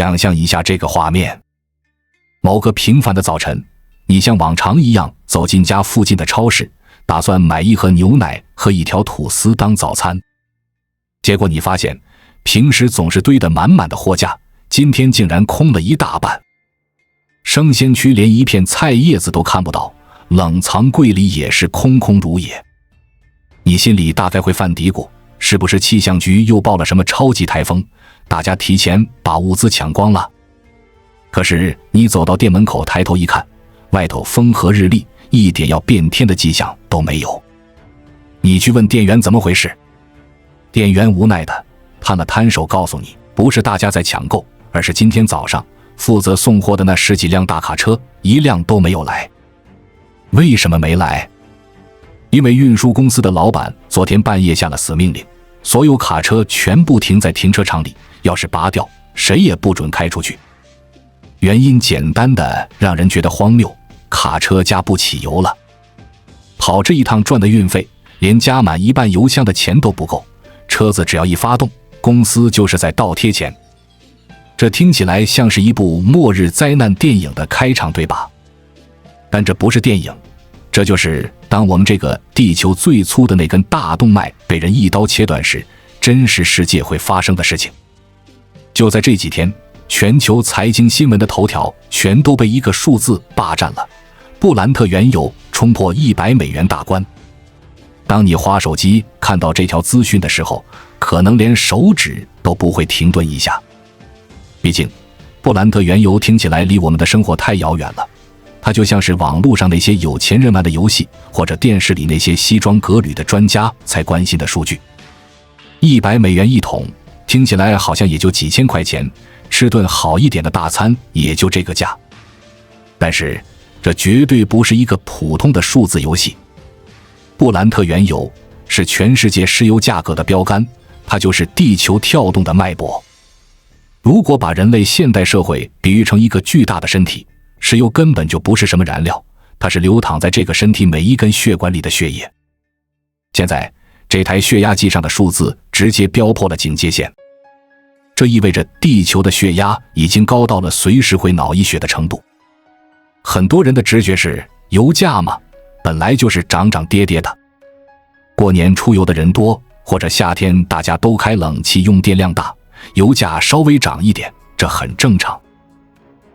想象一下这个画面。某个平凡的早晨，你像往常一样走进家附近的超市，打算买一盒牛奶和一条吐司当早餐。结果你发现，平时总是堆得满满的货架，今天竟然空了一大半。生鲜区连一片菜叶子都看不到，冷藏柜里也是空空如也。你心里大概会犯嘀咕，是不是气象局又报了什么超级台风，大家提前把物资抢光了？可是你走到店门口抬头一看，外头风和日丽，一点要变天的迹象都没有。你去问店员怎么回事，店员无奈的摊了摊手告诉你，不是大家在抢购，而是今天早上负责送货的那10几辆大卡车一辆都没有来。为什么没来？因为运输公司的老板昨天半夜下了死命令，所有卡车全部停在停车场里，要是拔掉，谁也不准开出去。原因简单的让人觉得荒谬，卡车加不起油了。跑这一趟赚的运费连加满一半油箱的钱都不够，车子只要一发动，公司就是在倒贴钱。这听起来像是一部末日灾难电影的开场对吧？但这不是电影，这就是当我们这个地球最粗的那根大动脉被人一刀切断时，真实世界会发生的事情。就在这几天，全球财经新闻的头条全都被一个数字霸占了，布兰特原油冲破$100大关。当你滑手机看到这条资讯的时候，可能连手指都不会停顿一下。毕竟布兰特原油听起来离我们的生活太遥远了，它就像是网络上那些有钱人玩的游戏，或者电视里那些西装革履的专家才关心的数据。$100一桶，听起来好像也就几千块钱，吃顿好一点的大餐也就这个价。但是这绝对不是一个普通的数字游戏。布兰特原油是全世界石油价格的标杆，它就是地球跳动的脉搏。如果把人类现代社会比喻成一个巨大的身体，石油根本就不是什么燃料，它是流淌在这个身体每一根血管里的血液。现在这台血压计上的数字直接飙破了警戒线，这意味着地球的血压已经高到了随时会脑溢血的程度。很多人的直觉是，油价嘛，本来就是涨涨跌跌的。过年出游的人多，或者夏天大家都开冷气用电量大，油价稍微涨一点，这很正常。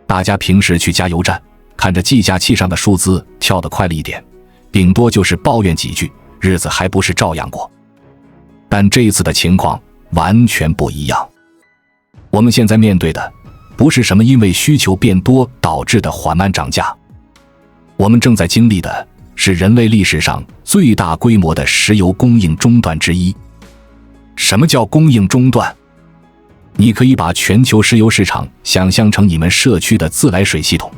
大家平时去加油站，看着计价器上的数字跳得快了一点，顶多就是抱怨几句，日子还不是照样过。但这次的情况完全不一样。我们现在面对的不是什么因为需求变多导致的缓慢涨价，我们正在经历的是人类历史上最大规模的石油供应中断之一。什么叫供应中断？你可以把全球石油市场想象成你们社区的自来水系统。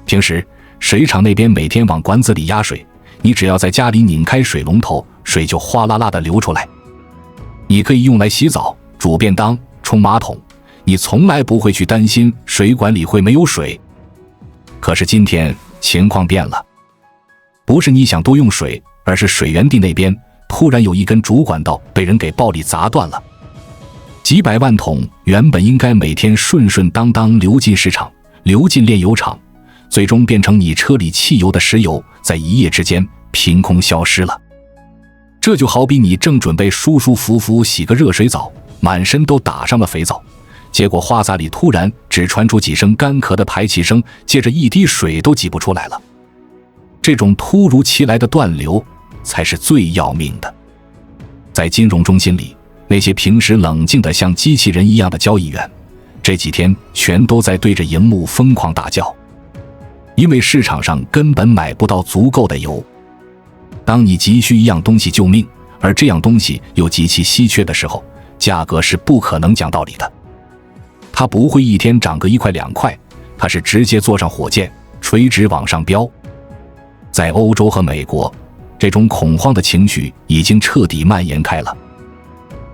平时水厂那边每天往管子里压水，你只要在家里拧开水龙头，水就哗啦啦地流出来。你可以用来洗澡、煮便当、冲马桶，你从来不会去担心水管里会没有水。可是今天情况变了，不是你想多用水，而是水源地那边突然有一根主管道被人给暴力砸断了。几百万桶原本应该每天顺顺当当流进市场，流进炼油厂，最终变成你车里汽油的石油，在一夜之间凭空消失了。这就好比你正准备舒舒服服洗个热水澡，满身都打上了肥皂，结果花洒里突然只传出几声干咳的排气声，接着一滴水都挤不出来了。这种突如其来的断流才是最要命的。在金融中心里，那些平时冷静的像机器人一样的交易员，这几天全都在对着荧幕疯狂大叫，因为市场上根本买不到足够的油。当你急需一样东西救命，而这样东西又极其稀缺的时候，价格是不可能讲道理的。它不会一天涨个1块2块，它是直接坐上火箭垂直往上飙。在欧洲和美国，这种恐慌的情绪已经彻底蔓延开了。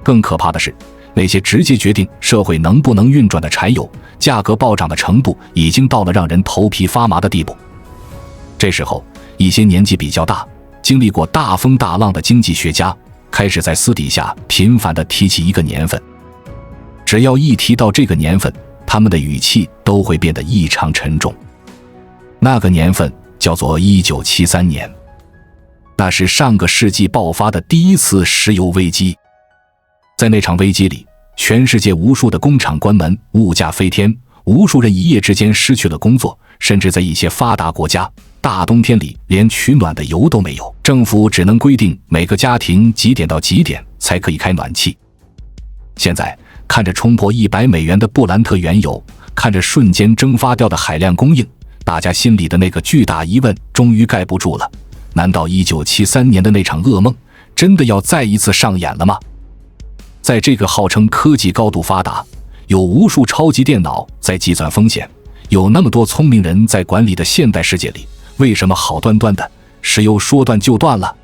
更可怕的是，那些直接决定社会能不能运转的柴油价格暴涨的程度已经到了让人头皮发麻的地步。这时候，一些年纪比较大、经历过大风大浪的经济学家开始在私底下频繁地提起一个年份。只要一提到这个年份，他他们的语气都会变得异常沉重。那个年份叫做1973年，那是上个世纪爆发的第一次石油危机。在那场危机里，全世界无数的工厂关门，物价飞天，无数人一夜之间失去了工作，甚至在一些发达国家，大冬天里连取暖的油都没有，政府只能规定每个家庭几点到几点才可以开暖气。现在看着冲破$100的布兰特原油，看着瞬间蒸发掉的海量供应，大家心里的那个巨大疑问终于盖不住了，难道1973年的那场噩梦真的要再一次上演了吗？在这个号称科技高度发达，有无数超级电脑在计算风险，有那么多聪明人在管理的现代世界里，为什么好端端的石油说断就断了？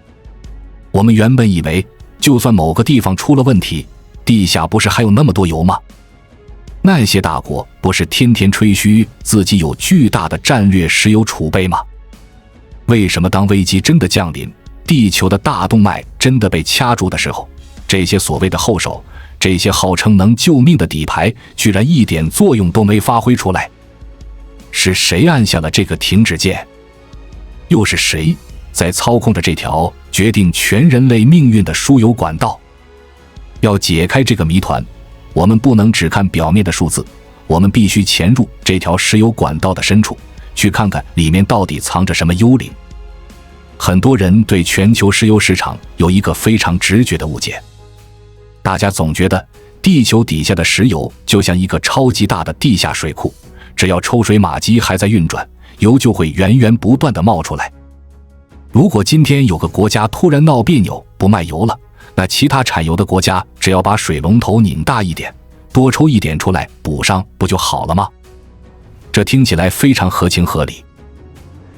我们原本以为，就算某个地方出了问题，地下不是还有那么多油吗？那些大国不是天天吹嘘自己有巨大的战略石油储备吗？为什么当危机真的降临，地球的大动脉真的被掐住的时候，这些所谓的后手，这些号称能救命的底牌，居然一点作用都没发挥出来？是谁按下了这个停止键？又是谁在操控着这条决定全人类命运的输油管道？要解开这个谜团，我们不能只看表面的数字，我们必须潜入这条石油管道的深处，去看看里面到底藏着什么幽灵。很多人对全球石油市场有一个非常直觉的误解，大家总觉得地球底下的石油就像一个超级大的地下水库，只要抽水马机还在运转，油就会源源不断地冒出来。如果今天有个国家突然闹别扭不卖油了，那其他产油的国家只要把水龙头拧大一点，多抽一点出来补上，不就好了吗？这听起来非常合情合理。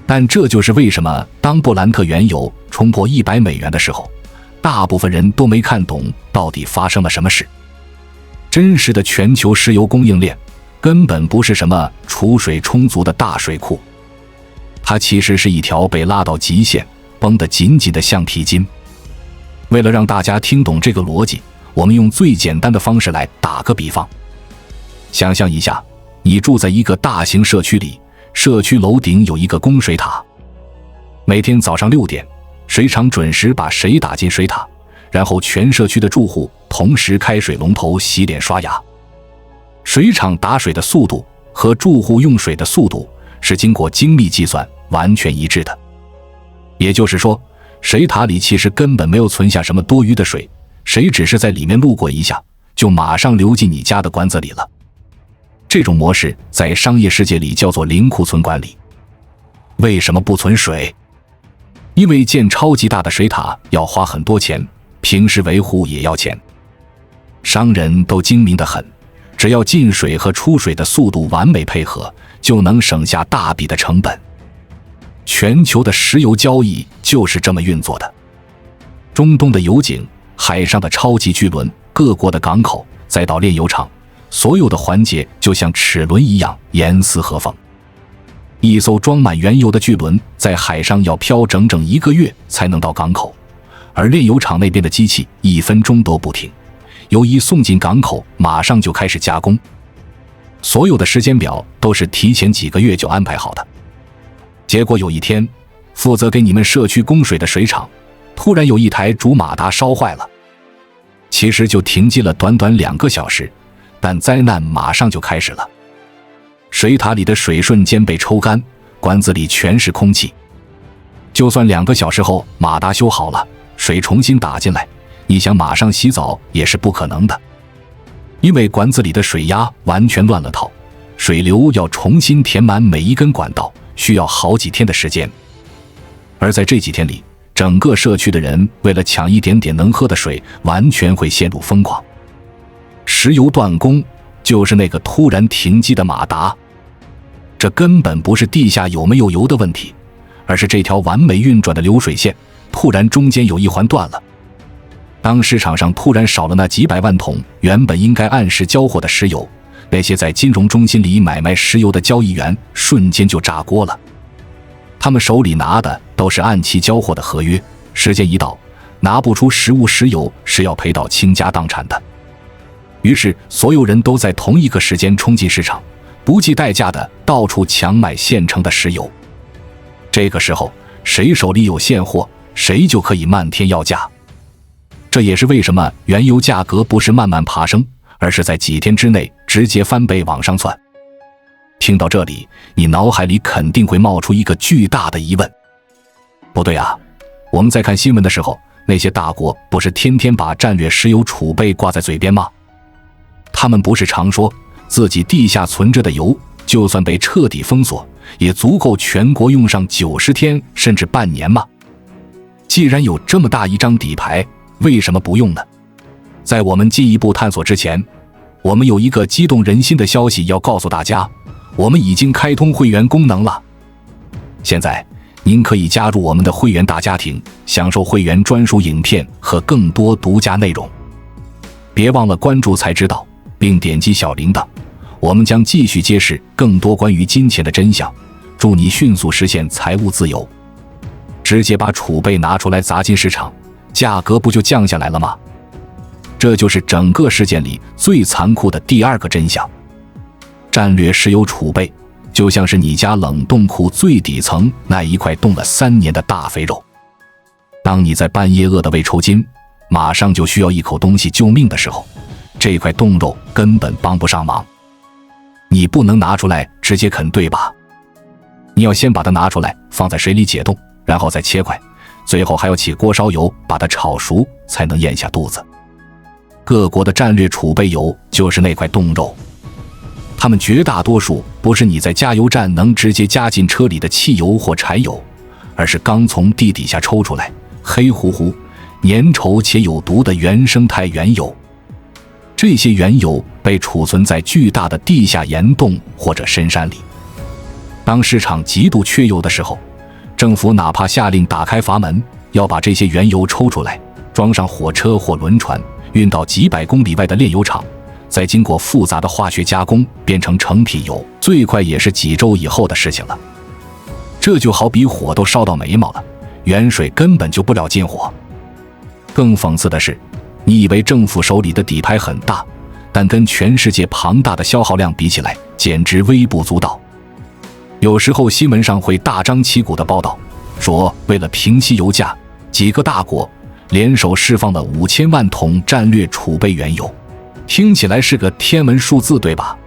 但这就是为什么当布兰特原油冲破$100的时候，大部分人都没看懂到底发生了什么事。真实的全球石油供应链根本不是什么储水充足的大水库，它其实是一条被拉到极限，绷得紧紧的橡皮筋。为了让大家听懂这个逻辑，我们用最简单的方式来打个比方。想象一下，你住在一个大型社区里，社区楼顶有一个供水塔。每天早上6点，水厂准时把水打进水塔，然后全社区的住户同时开水龙头洗脸刷牙。水厂打水的速度和住户用水的速度是经过精密计算，完全一致的。也就是说，水塔里其实根本没有存下什么多余的水，水只是在里面路过一下，就马上流进你家的管子里了。这种模式在商业世界里叫做零库存管理。为什么不存水？因为建超级大的水塔要花很多钱，平时维护也要钱。商人都精明得很，只要进水和出水的速度完美配合，就能省下大笔的成本。全球的石油交易就是这么运作的。中东的油井，海上的超级巨轮，各国的港口，再到炼油厂，所有的环节就像齿轮一样严丝合缝。一艘装满原油的巨轮在海上要漂整整1个月才能到港口，而炼油厂那边的机器1分钟都不停，油一送进港口马上就开始加工。所有的时间表都是提前几个月就安排好的。结果有一天，负责给你们社区供水的水厂突然有一台主马达烧坏了，其实就停机了短短2个小时，但灾难马上就开始了。水塔里的水瞬间被抽干，管子里全是空气。就算2个小时后马达修好了，水重新打进来，你想马上洗澡也是不可能的，因为管子里的水压完全乱了套，水流要重新填满每一根管道，需要好几天的时间。而在这几天里，整个社区的人为了抢一点点能喝的水，完全会陷入疯狂。石油断供就是那个突然停机的马达。这根本不是地下有没有油的问题，而是这条完美运转的流水线突然中间有一环断了。当市场上突然少了那几百万桶原本应该按时交货的石油，那些在金融中心里买卖石油的交易员瞬间就炸锅了。他们手里拿的都是按期交货的合约，时间一到，拿不出实物石油是要赔到倾家荡产的。于是所有人都在同一个时间冲进市场，不计代价的到处抢买现成的石油。这个时候，谁手里有现货，谁就可以漫天要价。这也是为什么原油价格不是慢慢爬升，而是在几天之内直接翻倍往上窜。听到这里，你脑海里肯定会冒出一个巨大的疑问：不对啊，我们在看新闻的时候，那些大国不是天天把战略石油储备挂在嘴边吗？他们不是常说自己地下存着的油，就算被彻底封锁，也足够全国用上90天甚至半年吗？既然有这么大一张底牌，为什么不用呢？在我们进一步探索之前，我们有一个激动人心的消息要告诉大家，我们已经开通会员功能了。现在您可以加入我们的会员大家庭，享受会员专属影片和更多独家内容。别忘了关注才知道，并点击小铃铛，我们将继续揭示更多关于金钱的真相，助你迅速实现财务自由。直接把储备拿出来砸进市场，价格不就降下来了吗？这就是整个事件里最残酷的第二个真相。战略石油储备就像是你家冷冻库最底层那一块冻了3年的大肥肉。当你在半夜饿得胃抽筋，马上就需要一口东西救命的时候，这块冻肉根本帮不上忙。你不能拿出来直接啃，对吧？你要先把它拿出来放在水里解冻，然后再切块，最后还要起锅烧油把它炒熟，才能咽下肚子。各国的战略储备油就是那块冻肉，它们绝大多数不是你在加油站能直接加进车里的汽油或柴油，而是刚从地底下抽出来，黑乎乎、粘稠且有毒的原生态原油。这些原油被储存在巨大的地下岩洞或者深山里。当市场极度缺油的时候，政府哪怕下令打开阀门，要把这些原油抽出来，装上火车或轮船，运到几百公里外的炼油厂，再经过复杂的化学加工变成成品油，最快也是几周以后的事情了。这就好比火都烧到眉毛了，原水根本就不了近火。更讽刺的是，你以为政府手里的底牌很大，但跟全世界庞大的消耗量比起来，简直微不足道。有时候新闻上会大张旗鼓地报道，说为了平息油价，几个大国联手释放了5000万桶战略储备原油，听起来是个天文数字，对吧？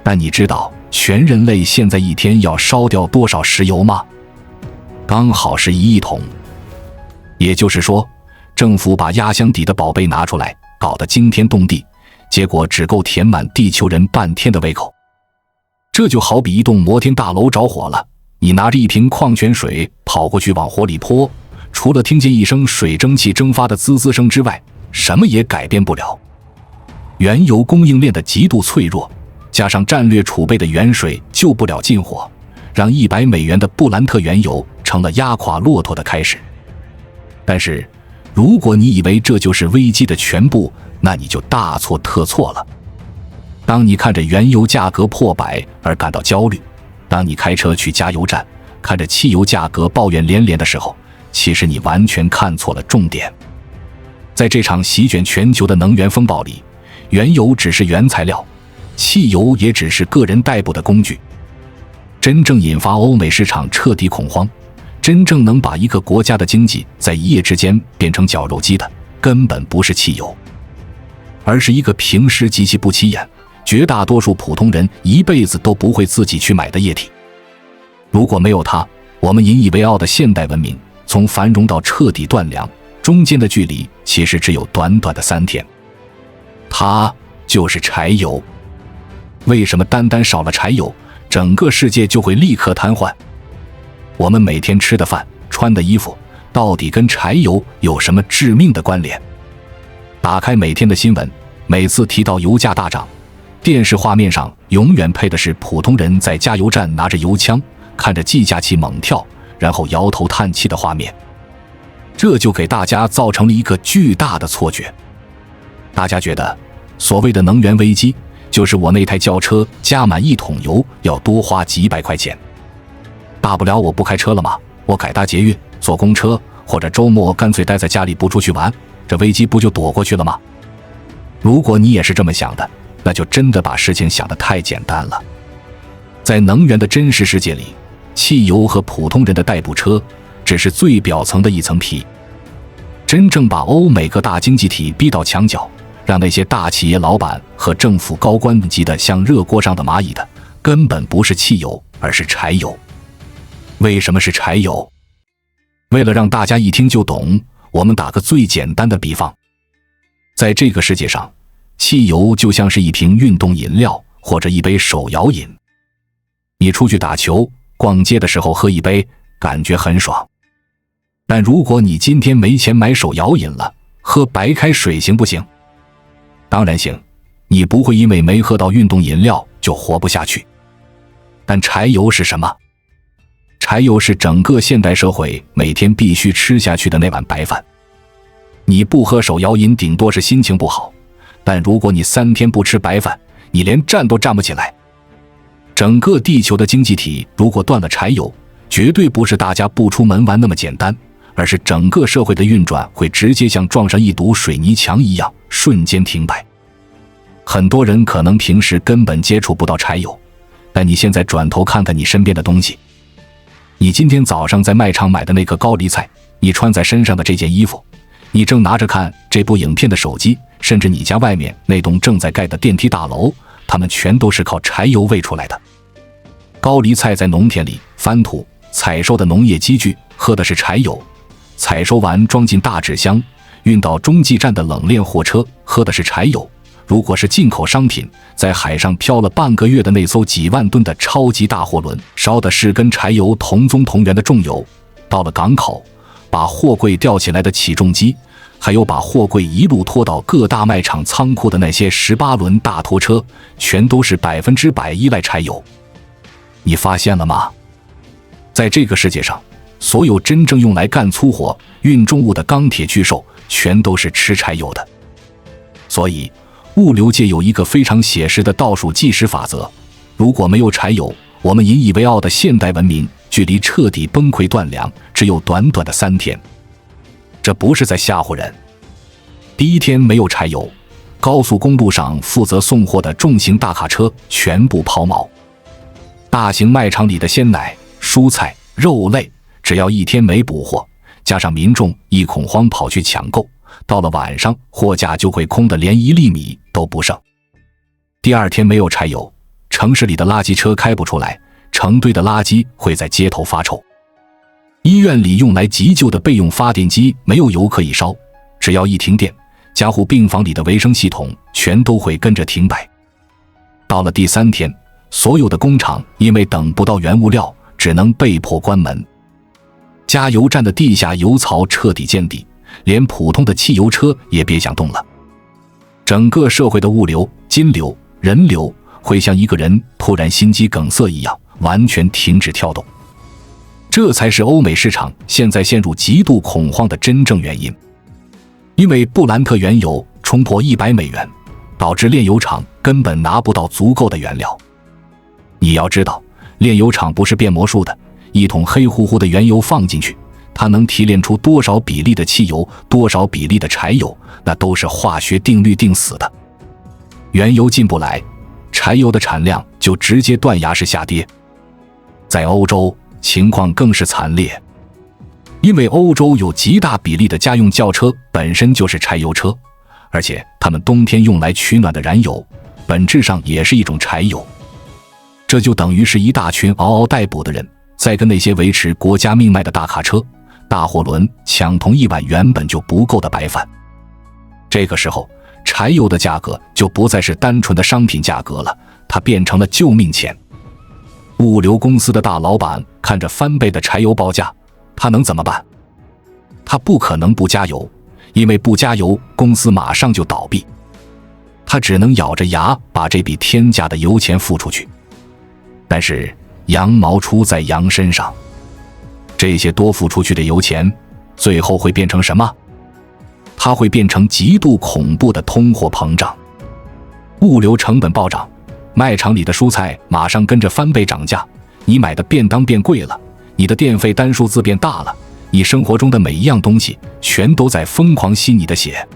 但你知道全人类现在一天要烧掉多少石油吗？刚好是1亿桶。也就是说，政府把压箱底的宝贝拿出来，搞得惊天动地，结果只够填满地球人半天的胃口。这就好比一栋摩天大楼着火了，你拿着一瓶矿泉水跑过去往火里泼，除了听见一声水蒸气蒸发的滋滋声之外，什么也改变不了。原油供应链的极度脆弱，加上战略储备的原水救不了近火，让100美元的布兰特原油成了压垮骆驼的开始。但是如果你以为这就是危机的全部，那你就大错特错了。当你看着原油价格破百而感到焦虑，当你开车去加油站看着汽油价格抱怨连连的时候，其实你完全看错了重点。在这场席卷全球的能源风暴里，原油只是原材料，汽油也只是个人代步的工具。真正引发欧美市场彻底恐慌，真正能把一个国家的经济在一夜之间变成绞肉机的，根本不是汽油，而是一个平时极其不起眼，绝大多数普通人一辈子都不会自己去买的液体。如果没有它，我们引以为傲的现代文明从繁荣到彻底断粮，中间的距离其实只有短短的3天。它就是柴油。为什么单单少了柴油，整个世界就会立刻瘫痪？我们每天吃的饭、穿的衣服，到底跟柴油有什么致命的关联？打开每天的新闻，每次提到油价大涨，电视画面上永远配的是普通人在加油站拿着油枪，看着计价器猛跳，然后摇头叹气的画面。这就给大家造成了一个巨大的错觉，大家觉得所谓的能源危机，就是我那台轿车加满1桶油要多花几百块钱。大不了我不开车了嘛，我改搭捷运、坐公车，或者周末干脆待在家里不出去玩，这危机不就躲过去了吗？如果你也是这么想的，那就真的把事情想得太简单了。在能源的真实世界里，汽油和普通人的代步车只是最表层的一层皮。真正把欧美各大经济体逼到墙角，让那些大企业老板和政府高官急得像热锅上的蚂蚁的，根本不是汽油，而是柴油。为什么是柴油？为了让大家一听就懂，我们打个最简单的比方。在这个世界上，汽油就像是一瓶运动饮料或者一杯手摇饮。你出去打球、逛街的时候喝一杯，感觉很爽。但如果你今天没钱买手摇饮了，喝白开水行不行？当然行，你不会因为没喝到运动饮料就活不下去。但柴油是什么？柴油是整个现代社会每天必须吃下去的那碗白饭。你不喝手摇饮顶多是心情不好，但如果你3天不吃白饭，你连站都站不起来。整个地球的经济体如果断了柴油，绝对不是大家不出门玩那么简单，而是整个社会的运转会直接像撞上一堵水泥墙一样，瞬间停摆。很多人可能平时根本接触不到柴油，但你现在转头看看你身边的东西，你今天早上在卖场买的那颗高丽菜，你穿在身上的这件衣服，你正拿着看这部影片的手机，甚至你家外面那栋正在盖的电梯大楼，它们全都是靠柴油喂出来的。高丽菜在农田里翻土采收的农业机具喝的是柴油，采收完装进大纸箱运到中继站的冷链货车喝的是柴油。如果是进口商品，在海上漂了半个月的那艘几万吨的超级大货轮烧的是跟柴油同宗同源的重油。到了港口，把货柜吊起来的起重机，还有把货柜一路拖到各大卖场仓库的那些18轮大拖车，全都是100%依赖柴油。你发现了吗？在这个世界上，所有真正用来干粗活、运重物的钢铁巨兽，全都是吃柴油的。所以，物流界有一个非常写实的倒数计时法则：如果没有柴油，我们引以为傲的现代文明距离彻底崩溃断粮只有短短的3天。这不是在吓唬人。第一天没有柴油，高速公路上负责送货的重型大卡车全部抛锚。大型卖场里的鲜奶、蔬菜、肉类，只要一天没补货，加上民众一恐慌跑去抢购，到了晚上货架就会空得连1粒米都不剩。第二天没有柴油，城市里的垃圾车开不出来，成堆的垃圾会在街头发臭。医院里用来急救的备用发电机没有油可以烧，只要一停电，加护病房里的维生系统全都会跟着停摆。到了第3天，所有的工厂因为等不到原物料，只能被迫关门。加油站的地下油槽彻底见底，连普通的汽油车也别想动了。整个社会的物流、金流、人流会像一个人突然心肌梗塞一样，完全停止跳动。这才是欧美市场现在陷入极度恐慌的真正原因。因为布兰特原油冲破$100，导致炼油厂根本拿不到足够的原料。你要知道，炼油厂不是变魔术的，一桶黑乎乎的原油放进去，它能提炼出多少比例的汽油，多少比例的柴油，那都是化学定律定死的。原油进不来，柴油的产量就直接断崖式下跌。在欧洲，情况更是惨烈，因为欧洲有极大比例的家用轿车本身就是柴油车，而且它们冬天用来取暖的燃油，本质上也是一种柴油。这就等于是一大群嗷嗷待哺的人，在跟那些维持国家命脉的大卡车、大货轮抢同一碗原本就不够的白饭。这个时候，柴油的价格就不再是单纯的商品价格了，它变成了救命钱。物流公司的大老板看着翻倍的柴油报价，他能怎么办？他不可能不加油，因为不加油，公司马上就倒闭。他只能咬着牙把这笔天价的油钱付出去。但是羊毛出在羊身上，这些多付出去的油钱最后会变成什么？它会变成极度恐怖的通货膨胀。物流成本暴涨，卖场里的蔬菜马上跟着翻倍涨价，你买的便当变贵了，你的电费单数字变大了，你生活中的每一样东西全都在疯狂吸你的血。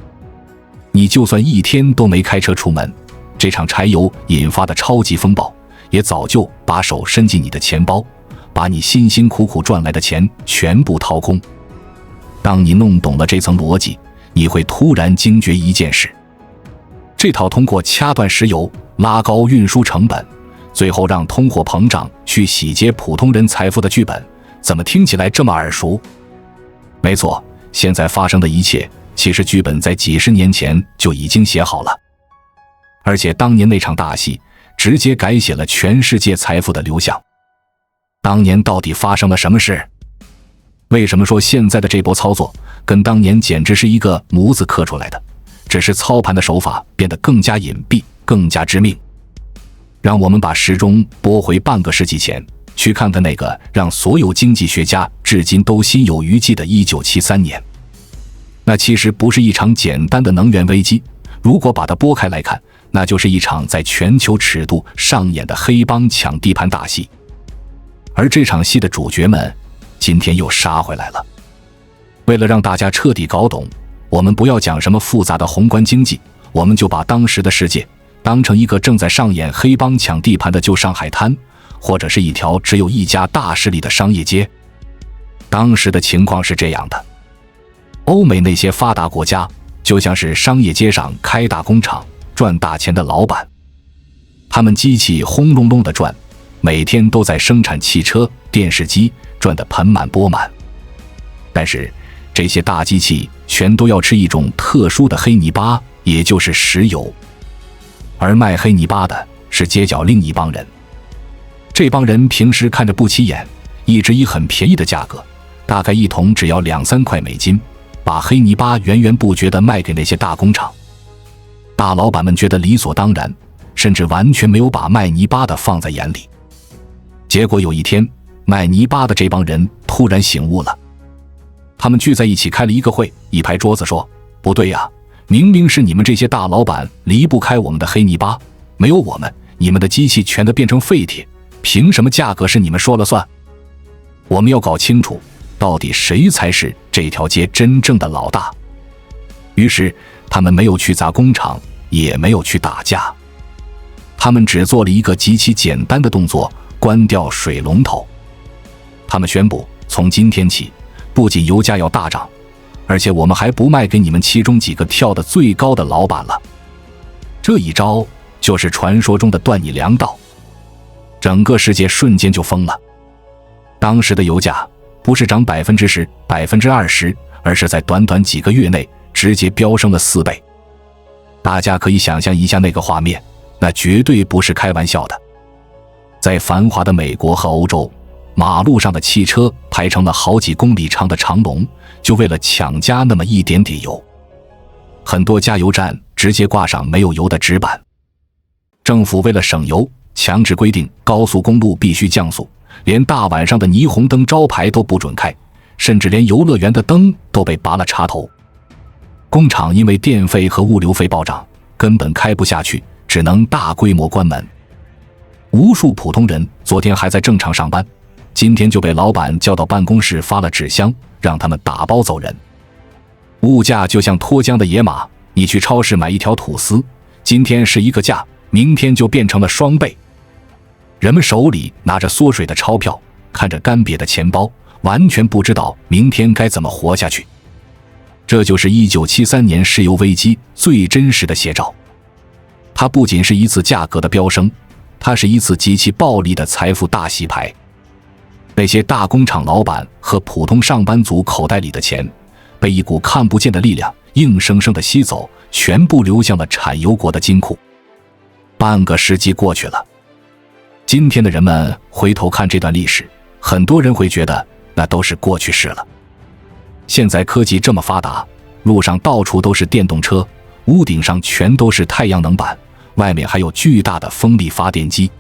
你就算一天都没开车出门，这场柴油引发的超级风暴也早就把手伸进你的钱包，把你辛辛苦苦赚来的钱全部掏空。当你弄懂了这层逻辑，你会突然惊觉一件事：这套通过掐断石油、拉高运输成本，最后让通货膨胀去洗劫普通人财富的剧本，怎么听起来这么耳熟？没错，现在发生的一切，其实剧本在几十年前就已经写好了。而且当年那场大戏，直接改写了全世界财富的流向。当年到底发生了什么事？为什么说现在的这波操作跟当年简直是一个模子刻出来的？只是操盘的手法变得更加隐蔽，更加致命。让我们把时钟拨回半个世纪前，去看看那个让所有经济学家至今都心有余悸的1973年。那其实不是一场简单的能源危机，如果把它拨开来看，那就是一场在全球尺度上演的黑帮抢地盘大戏。而这场戏的主角们今天又杀回来了。为了让大家彻底搞懂，我们不要讲什么复杂的宏观经济，我们就把当时的世界当成一个正在上演黑帮抢地盘的旧上海滩，或者是一条只有一家大势力的商业街。当时的情况是这样的，欧美那些发达国家就像是商业街上开大工厂赚大钱的老板，他们机器轰隆隆地转，每天都在生产汽车、电视机，赚得盆满钵满。但是这些大机器全都要吃一种特殊的黑泥巴，也就是石油。而卖黑泥巴的是街角另一帮人，这帮人平时看着不起眼，一直以很便宜的价格，大概1桶只要2-3块美金，把黑泥巴源源不绝地卖给那些大工厂。大老板们觉得理所当然，甚至完全没有把卖泥巴的放在眼里。结果有一天，卖泥巴的这帮人突然醒悟了，他们聚在一起开了一个会，一拍桌子说：不对呀，明明是你们这些大老板离不开我们的黑泥巴，没有我们，你们的机器全都变成废铁，凭什么价格是你们说了算？我们要搞清楚，到底谁才是这条街真正的老大。于是他们没有去砸工厂，也没有去打架，他们只做了一个极其简单的动作，关掉水龙头。他们宣布，从今天起，不仅油价要大涨，而且我们还不卖给你们其中几个跳得最高的老板了。这一招就是传说中的断你粮道，整个世界瞬间就疯了。当时的油价不是涨10%、20%，而是在短短几个月内直接飙升了4倍。大家可以想象一下那个画面，那绝对不是开玩笑的。在繁华的美国和欧洲，马路上的汽车排成了好几公里长的长龙，就为了抢加那么一点点油。很多加油站直接挂上没有油的纸板。政府为了省油，强制规定高速公路必须降速，连大晚上的霓虹灯招牌都不准开，甚至连游乐园的灯都被拔了插头。工厂因为电费和物流费暴涨，根本开不下去，只能大规模关门。无数普通人昨天还在正常上班，今天就被老板叫到办公室发了纸箱，让他们打包走人。物价就像脱缰的野马，你去超市买一条吐司，今天是一个价，明天就变成了双倍。人们手里拿着缩水的钞票，看着干瘪的钱包，完全不知道明天该怎么活下去。这就是1973年石油危机最真实的写照。它不仅是一次价格的飙升，它是一次极其暴力的财富大洗牌。那些大工厂老板和普通上班族口袋里的钱，被一股看不见的力量硬生生地吸走，全部流向了产油国的金库。半个世纪过去了，今天的人们回头看这段历史，很多人会觉得那都是过去式了。现在科技这么发达，路上到处都是电动车，屋顶上全都是太阳能板，外面还有巨大的风力发电机。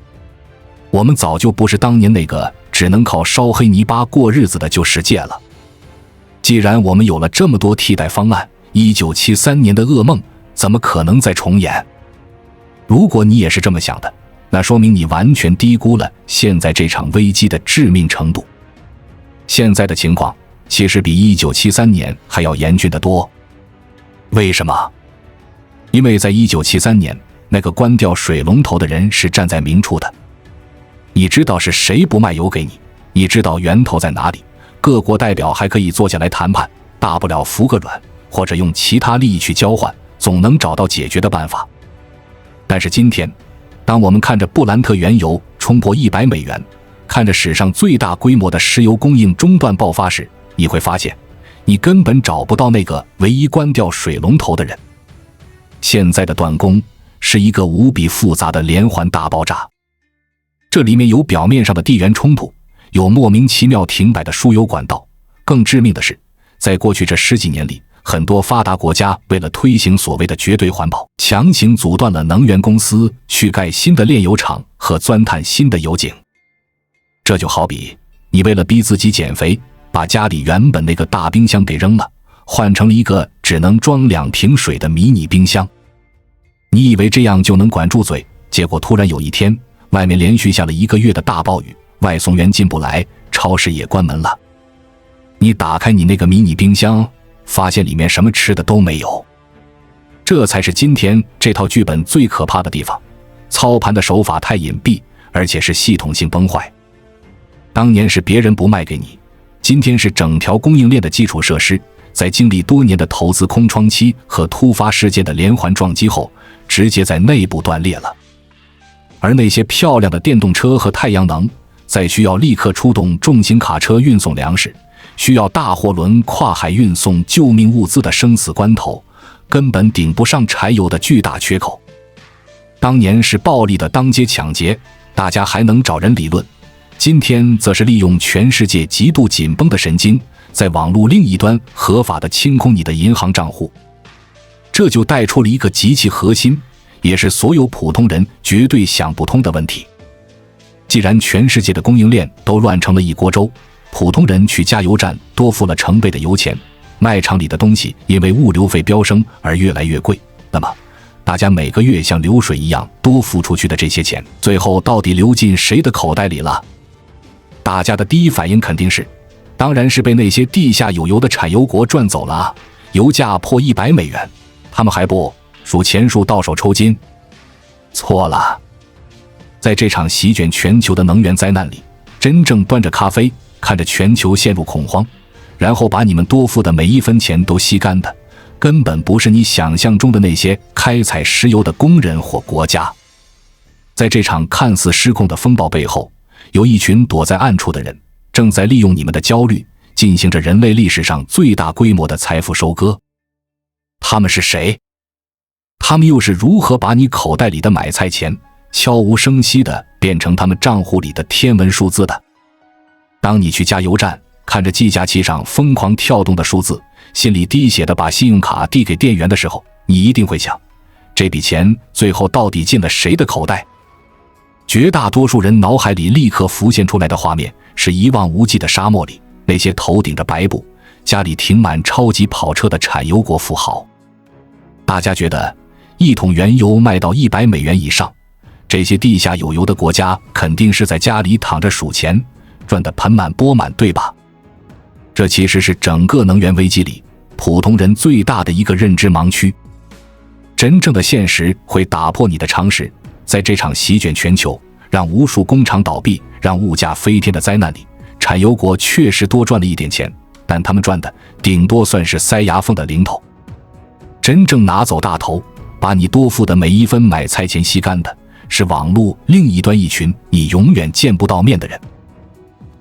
我们早就不是当年那个只能靠烧黑泥巴过日子的旧世界了。既然我们有了这么多替代方案，1973年的噩梦怎么可能再重演？如果你也是这么想的，那说明你完全低估了现在这场危机的致命程度。现在的情况其实比1973年还要严峻得多。为什么？因为在1973年，那个关掉水龙头的人是站在明处的。你知道是谁不卖油给你，你知道源头在哪里，各国代表还可以坐下来谈判，大不了服个软，或者用其他利益去交换，总能找到解决的办法。但是今天，当我们看着布兰特原油冲破100美元，看着史上最大规模的石油供应中断爆发时，你会发现，你根本找不到那个唯一关掉水龙头的人。现在的断供是一个无比复杂的连环大爆炸，这里面有表面上的地缘冲突，有莫名其妙停摆的输油管道，更致命的是，在过去这10几年里，很多发达国家为了推行所谓的绝对环保，强行阻断了能源公司去盖新的炼油厂和钻探新的油井。这就好比你为了逼自己减肥，把家里原本那个大冰箱给扔了，换成了一个只能装2瓶水的迷你冰箱。你以为这样就能管住嘴，结果突然有一天，外面连续下了1个月的大暴雨，外送员进不来，超市也关门了。你打开你那个迷你冰箱，发现里面什么吃的都没有。这才是今天这套剧本最可怕的地方，操盘的手法太隐蔽，而且是系统性崩坏。当年是别人不卖给你，今天是整条供应链的基础设施，在经历多年的投资空窗期和突发事件的连环撞击后，直接在内部断裂了。而那些漂亮的电动车和太阳能，在需要立刻出动重型卡车运送粮食，需要大货轮跨海运送救命物资的生死关头，根本顶不上柴油的巨大缺口。当年是暴力的当街抢劫，大家还能找人理论，今天则是利用全世界极度紧绷的神经，在网络另一端合法的清空你的银行账户。这就带出了一个极其核心，也是所有普通人绝对想不通的问题。既然全世界的供应链都乱成了一锅粥，普通人去加油站多付了成倍的油钱，卖场里的东西因为物流费飙升而越来越贵，那么大家每个月像流水一样多付出去的这些钱，最后到底流进谁的口袋里了？大家的第一反应肯定是，当然是被那些地下有油的产油国赚走了啊！油价破100美元，他们还不数钱数到手抽筋？错了，在这场席卷全球的能源灾难里，真正端着咖啡看着全球陷入恐慌，然后把你们多付的每一分钱都吸干的，根本不是你想象中的那些开采石油的工人或国家。在这场看似失控的风暴背后，有一群躲在暗处的人，正在利用你们的焦虑，进行着人类历史上最大规模的财富收割。他们是谁？他们又是如何把你口袋里的买菜钱悄无声息地变成他们账户里的天文数字的？当你去加油站，看着计价器上疯狂跳动的数字，心里滴血地把信用卡递给店员的时候，你一定会想，这笔钱最后到底进了谁的口袋？绝大多数人脑海里立刻浮现出来的画面是一望无际的沙漠里那些头顶着白布，家里停满超级跑车的产油国富豪。大家觉得一桶原油卖到100美元以上，这些地下有油的国家肯定是在家里躺着数钱，赚得盆满钵满，对吧？这其实是整个能源危机里普通人最大的一个认知盲区。真正的现实会打破你的常识，在这场席卷全球，让无数工厂倒闭，让物价飞天的灾难里，产油国确实多赚了一点钱，但他们赚的顶多算是塞牙缝的零头。真正拿走大头，把你多付的每一分买菜钱吸干的，是网络另一端一群你永远见不到面的人。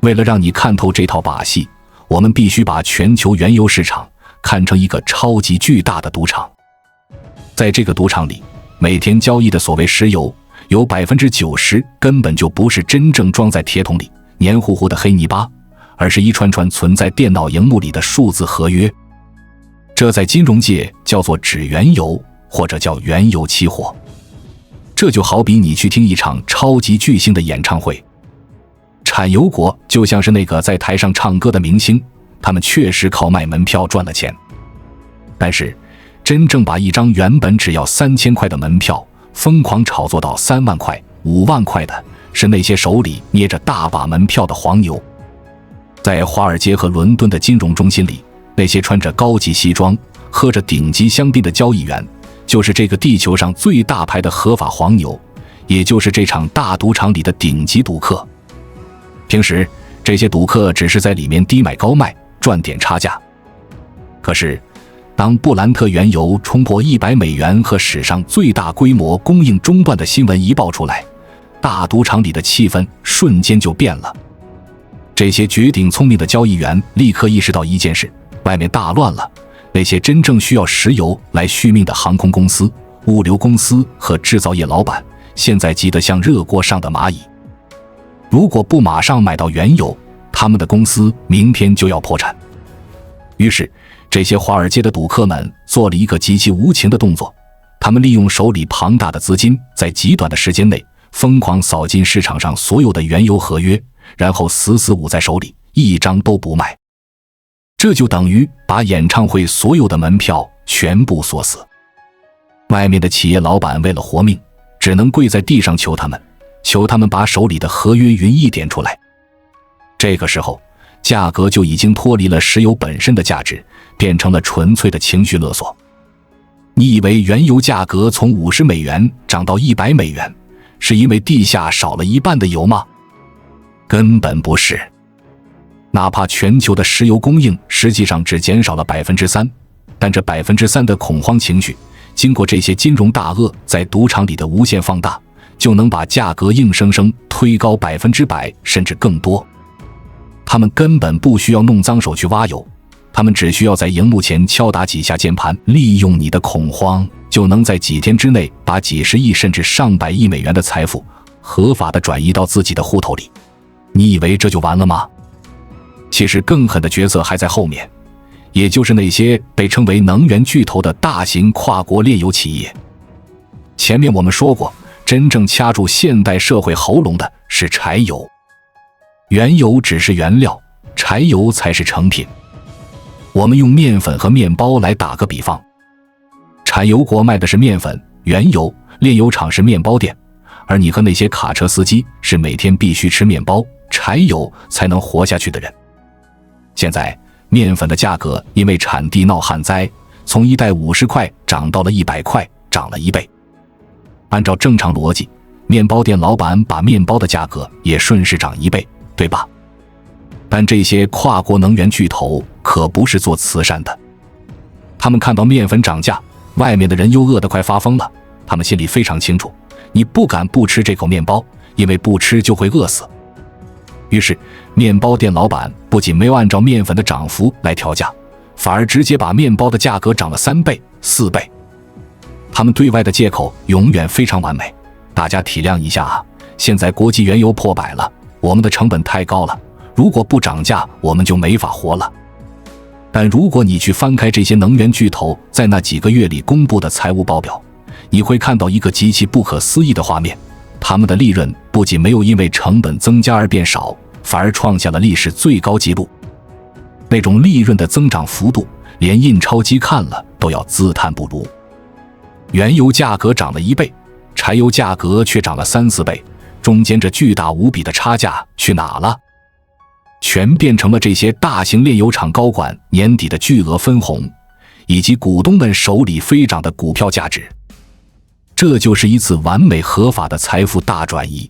为了让你看透这套把戏，我们必须把全球原油市场看成一个超级巨大的赌场。在这个赌场里，每天交易的所谓石油，有 90% 根本就不是真正装在铁桶里黏糊糊的黑泥巴，而是一串串存在电脑荧幕里的数字合约。这在金融界叫做纸原油，或者叫原油期货。这就好比你去听一场超级巨星的演唱会，产油国就像是那个在台上唱歌的明星，他们确实靠卖门票赚了钱。但是真正把一张原本只要3000块的门票疯狂炒作到3万块、5万块的，是那些手里捏着大把门票的黄牛。在华尔街和伦敦的金融中心里，那些穿着高级西装、喝着顶级香槟的交易员，就是这个地球上最大牌的合法黄牛，也就是这场大赌场里的顶级赌客。平时这些赌客只是在里面低买高卖，赚点差价。可是当布兰特原油冲破$100和史上最大规模供应中断的新闻一爆出来，大赌场里的气氛瞬间就变了。这些绝顶聪明的交易员立刻意识到一件事，外面大乱了。那些真正需要石油来续命的航空公司、物流公司和制造业老板，现在急得像热锅上的蚂蚁。如果不马上买到原油，他们的公司明天就要破产。于是这些华尔街的赌客们做了一个极其无情的动作，他们利用手里庞大的资金，在极短的时间内疯狂扫进市场上所有的原油合约，然后死死捂在手里，一张都不卖。这就等于把演唱会所有的门票全部锁死。外面的企业老板为了活命，只能跪在地上求他们把手里的合约匀一点出来。这个时候价格就已经脱离了石油本身的价值，变成了纯粹的情绪勒索。你以为原油价格从$50涨到$100，是因为地下少了一半的油吗？根本不是。哪怕全球的石油供应实际上只减少了3%，但这3%的恐慌情绪，经过这些金融大鳄在赌场里的无限放大，就能把价格硬生生推高100%甚至更多。他们根本不需要弄脏手去挖油，他们只需要在荧幕前敲打几下键盘，利用你的恐慌，就能在几天之内把几十亿甚至上百亿美元的财富合法地转移到自己的户头里。你以为这就完了吗？其实更狠的角色还在后面，也就是那些被称为能源巨头的大型跨国炼油企业。前面我们说过，真正掐住现代社会喉咙的是柴油。原油只是原料，柴油才是成品。我们用面粉和面包来打个比方，产油国卖的是面粉、原油，炼油厂是面包店，而你和那些卡车司机是每天必须吃面包、柴油才能活下去的人。现在面粉的价格因为产地闹旱灾，从一袋50块涨到了100块，涨了1倍。按照正常逻辑，面包店老板把面包的价格也顺势涨1倍，对吧？但这些跨国能源巨头可不是做慈善的，他们看到面粉涨价，外面的人又饿得快发疯了，他们心里非常清楚，你不敢不吃这口面包，因为不吃就会饿死。于是面包店老板不仅没有按照面粉的涨幅来调价，反而直接把面包的价格涨了3倍、4倍。他们对外的借口永远非常完美，大家体谅一下啊，现在国际原油破100了，我们的成本太高了，如果不涨价我们就没法活了。但如果你去翻开这些能源巨头在那几个月里公布的财务报表，你会看到一个极其不可思议的画面，他们的利润不仅没有因为成本增加而变少，反而创下了历史最高纪录。那种利润的增长幅度，连印钞机看了都要自叹不如。原油价格涨了1倍，柴油价格却涨了3、4倍，中间这巨大无比的差价去哪了？全变成了这些大型炼油厂高管年底的巨额分红，以及股东们手里飞涨的股票价值。这就是一次完美合法的财富大转移。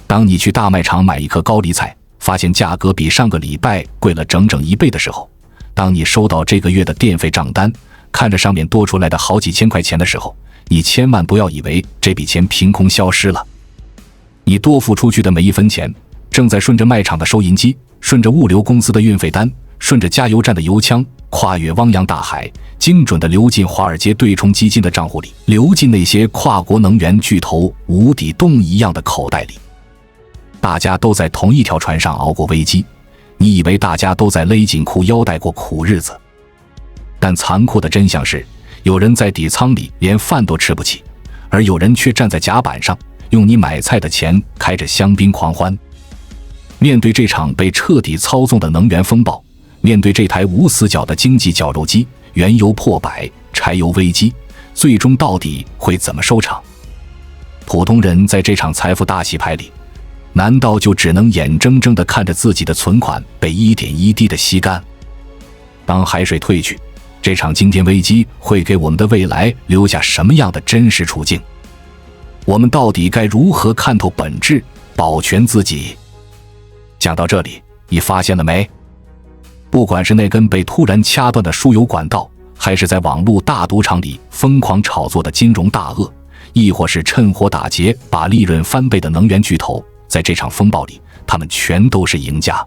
当你去大卖场买一颗高丽菜，发现价格比上个礼拜贵了整整1倍的时候，当你收到这个月的电费账单，看着上面多出来的好几千块钱的时候，你千万不要以为这笔钱凭空消失了。你多付出去的每一分钱，正在顺着卖场的收银机，顺着物流公司的运费单，顺着加油站的油枪，跨越汪洋大海，精准地流进华尔街对冲基金的账户里，流进那些跨国能源巨头无底洞一样的口袋里。大家都在同一条船上熬过危机，你以为大家都在勒紧裤腰带过苦日子，但残酷的真相是，有人在底舱里连饭都吃不起，而有人却站在甲板上，用你买菜的钱开着香槟狂欢。面对这场被彻底操纵的能源风暴，面对这台无死角的经济绞肉机，原油破100，柴油危机，最终到底会怎么收场？普通人在这场财富大洗牌里，难道就只能眼睁睁地看着自己的存款被一点一滴地吸干？当海水退去，这场经典危机会给我们的未来留下什么样的真实处境？我们到底该如何看透本质，保全自己？讲到这里，你发现了没？不管是那根被突然掐断的输油管道，还是在网络大赌场里疯狂炒作的金融大鳄，亦或是趁火打劫把利润翻倍的能源巨头，在这场风暴里，他们全都是赢家。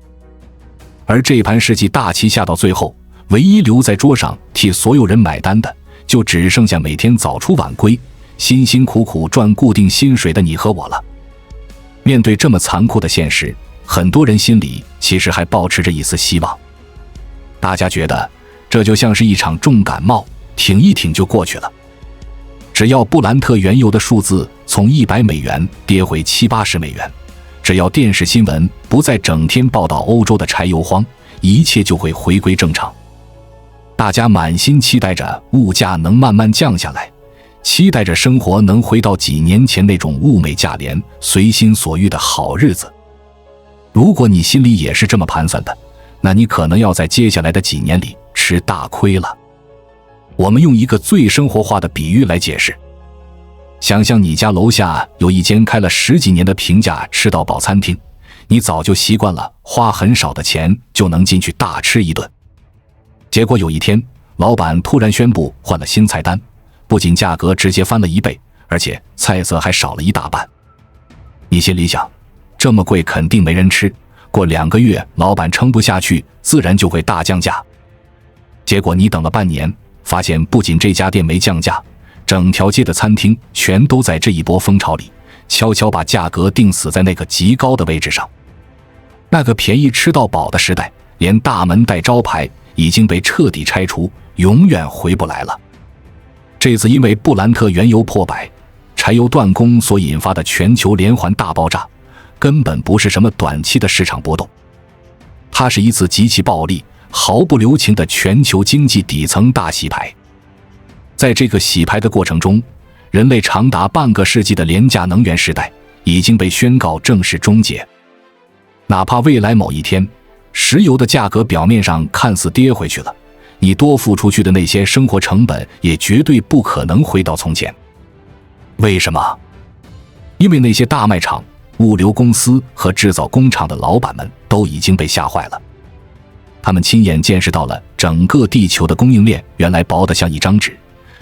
而这盘世纪大棋下到最后，唯一留在桌上替所有人买单的，就只剩下每天早出晚归，辛辛苦苦赚固定薪水的你和我了。面对这么残酷的现实，很多人心里其实还抱持着一丝希望。大家觉得这就像是一场重感冒，挺一挺就过去了。只要布兰特原油的数字从$100跌回$70-80，只要电视新闻不再整天报道欧洲的柴油荒，一切就会回归正常。大家满心期待着物价能慢慢降下来，期待着生活能回到几年前那种物美价廉、随心所欲的好日子。如果你心里也是这么盘算的，那你可能要在接下来的几年里吃大亏了。我们用一个最生活化的比喻来解释。想象你家楼下有一间开了10几年的平价吃到饱餐厅，你早就习惯了花很少的钱就能进去大吃一顿。结果有一天，老板突然宣布换了新菜单，不仅价格直接翻了1倍，而且菜色还少了一大半。你心里想，这么贵肯定没人吃，过2个月老板撑不下去，自然就会大降价。结果你等了半年，发现不仅这家店没降价，整条街的餐厅全都在这一波风潮里悄悄把价格定死在那个极高的位置上。那个便宜吃到饱的时代，连大门带招牌已经被彻底拆除，永远回不来了。这次因为布兰特原油破百，柴油断供所引发的全球连环大爆炸，根本不是什么短期的市场波动，它是一次极其暴力、毫不留情的全球经济底层大洗牌。在这个洗牌的过程中，人类长达半个世纪的廉价能源时代已经被宣告正式终结。哪怕未来某一天，石油的价格表面上看似跌回去了，你多付出去的那些生活成本也绝对不可能回到从前。为什么？因为那些大卖场、物流公司和制造工厂的老板们都已经被吓坏了。他们亲眼见识到了整个地球的供应链原来薄得像一张纸，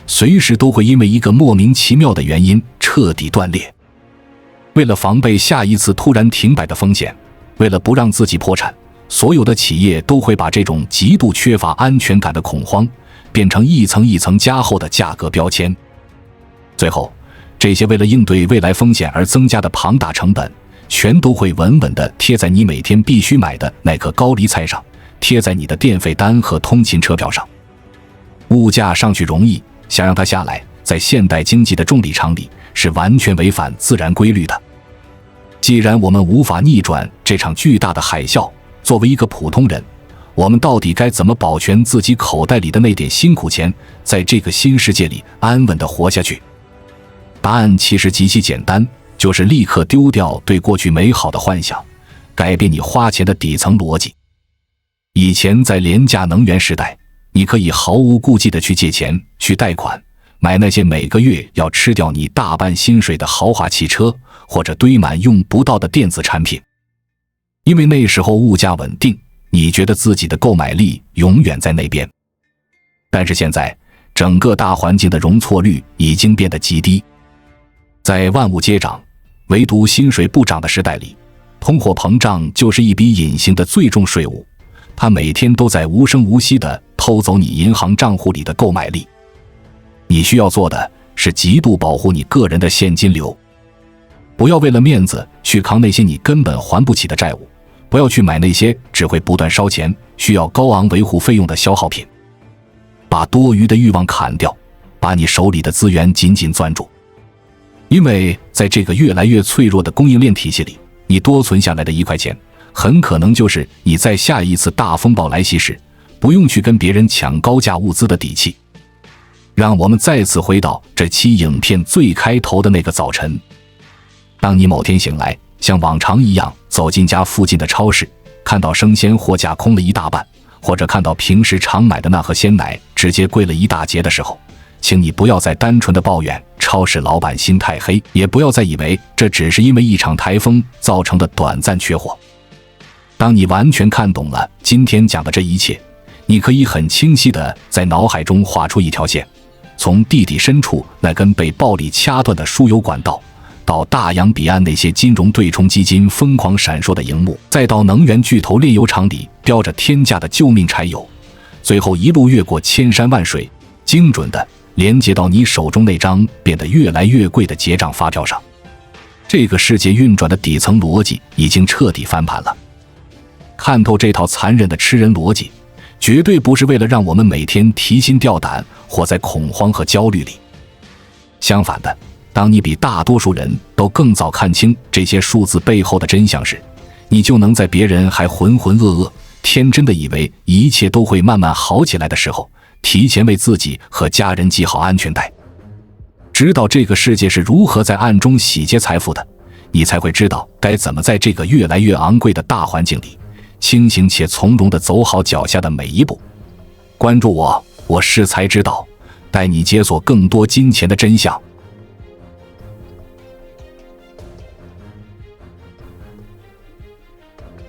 随时都会因为一个莫名其妙的原因彻底断裂。为了防备下一次突然停摆的风险，为了不让自己破产，所有的企业都会把这种极度缺乏安全感的恐慌变成一层一层加厚的价格标签。最后，这些为了应对未来风险而增加的庞大成本，全都会稳稳地贴在你每天必须买的那颗高丽菜上，贴在你的电费单和通勤车票上。物价上去容易，想让它下来，在现代经济的重力场里是完全违反自然规律的。既然我们无法逆转这场巨大的海啸，作为一个普通人，我们到底该怎么保全自己口袋里的那点辛苦钱，在这个新世界里安稳地活下去？答案其实极其简单，就是立刻丢掉对过去美好的幻想，改变你花钱的底层逻辑。以前在廉价能源时代，你可以毫无顾忌地去借钱、去贷款，买那些每个月要吃掉你大半薪水的豪华汽车，或者堆满用不到的电子产品。因为那时候物价稳定，你觉得自己的购买力永远在那边。但是现在，整个大环境的容错率已经变得极低。在万物皆涨，唯独薪水不涨的时代里，通货膨胀就是一笔隐形的最重税务，它每天都在无声无息地偷走你银行账户里的购买力。你需要做的是极度保护你个人的现金流，不要为了面子去扛那些你根本还不起的债务，不要去买那些只会不断烧钱、需要高昂维护费用的消耗品。把多余的欲望砍掉，把你手里的资源紧紧攥住。因为在这个越来越脆弱的供应链体系里，你多存下来的1块钱，很可能就是你在下一次大风暴来袭时，不用去跟别人抢高价物资的底气。让我们再次回到这期影片最开头的那个早晨。当你某天醒来，像往常一样走进家附近的超市，看到生鲜货架空了一大半，或者看到平时常买的那盒鲜奶直接贵了一大截的时候，请你不要再单纯的抱怨超市老板心太黑，也不要再以为这只是因为一场台风造成的短暂缺货。当你完全看懂了今天讲的这一切，你可以很清晰地在脑海中画出一条线，从地底深处那根被暴力掐断的输油管道，到大洋彼岸那些金融对冲基金疯狂闪烁的荧幕，再到能源巨头炼油厂里标着天价的救命柴油，最后一路越过千山万水，精准地连接到你手中那张变得越来越贵的结账发票上。这个世界运转的底层逻辑已经彻底翻盘了。看透这套残忍的吃人逻辑，绝对不是为了让我们每天提心吊胆，活在恐慌和焦虑里。相反的，当你比大多数人都更早看清这些数字背后的真相时，你就能在别人还浑浑噩噩、天真的以为一切都会慢慢好起来的时候，提前为自己和家人系好安全带。知道这个世界是如何在暗中洗劫财富的，你才会知道该怎么在这个越来越昂贵的大环境里，清醒且从容地走好脚下的每一步。关注我，我是才知道，带你解锁更多金钱的真相。